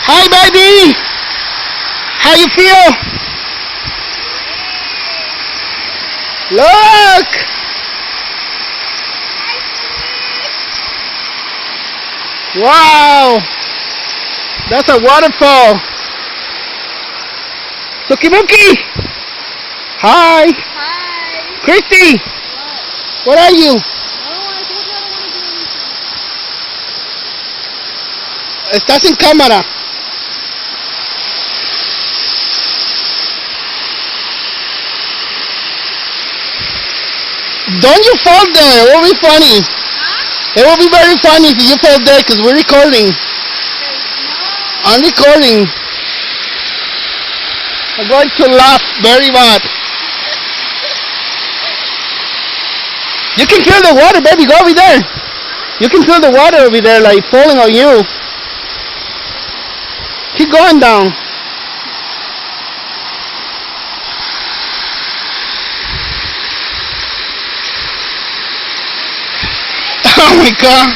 Hi, baby. How you feel? Look. Wow. That's a waterfall. Tukibuki. Hi. Hi. Christy. What are you? No, I told you I don't want to do anything. Estás en cámara. Don't you fall there. It will be funny. Huh? It will be very funny if you fall there because we're recording. No. I'm recording. I'm going to laugh very bad. You can feel the water, baby. Go over there. You can feel the water over there, like falling on you. Keep going down. Oh my God.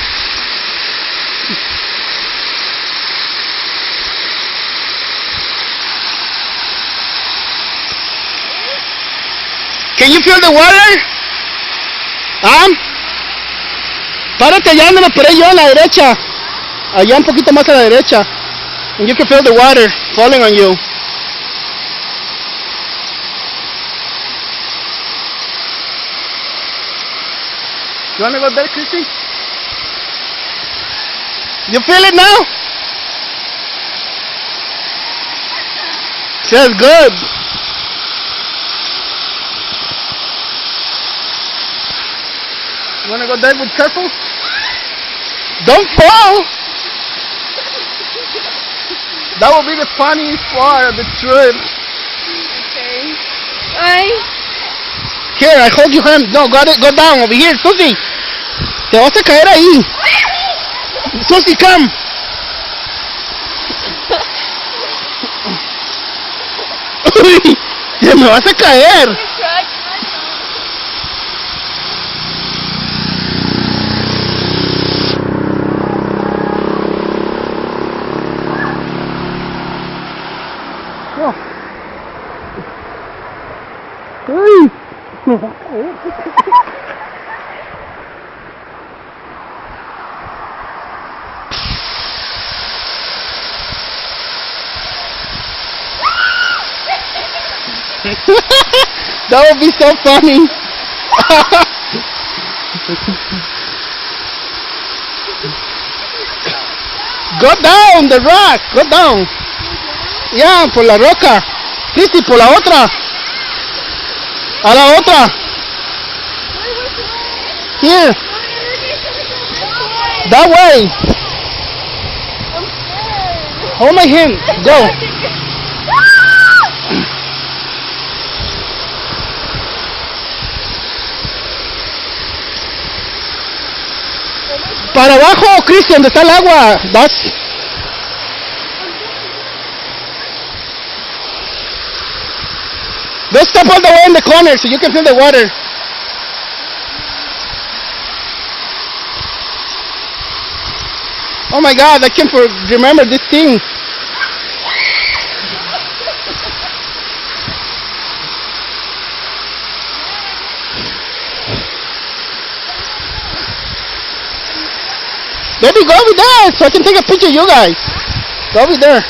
Can you feel the water? Párate allá donde me paré yo, a la derecha. Allá un poquito más a la derecha. And you can feel the water falling on you. You want to go there, Christy? You feel it now? Feels good. You want to go there with careful? Don't fall! That will be the funniest part of the trip. Okay. Bye. Here, I hold your hand. No, go down over here, Susie. Te vas a caer ahí. Susie, come. Uy, te me vas a caer. Oh. Uy. That would be so funny. Go down the rock, go down. Ya, por la roca. Cristi, por la otra. A la otra. Here. That way. Hold my hand. Go. Para abajo, Cristi, donde está el agua. That's... Don't step all the way in the corner so you can feel the water. Oh my God, I can't remember this thing. Baby, go over there so I can take a picture of you guys. Go over there.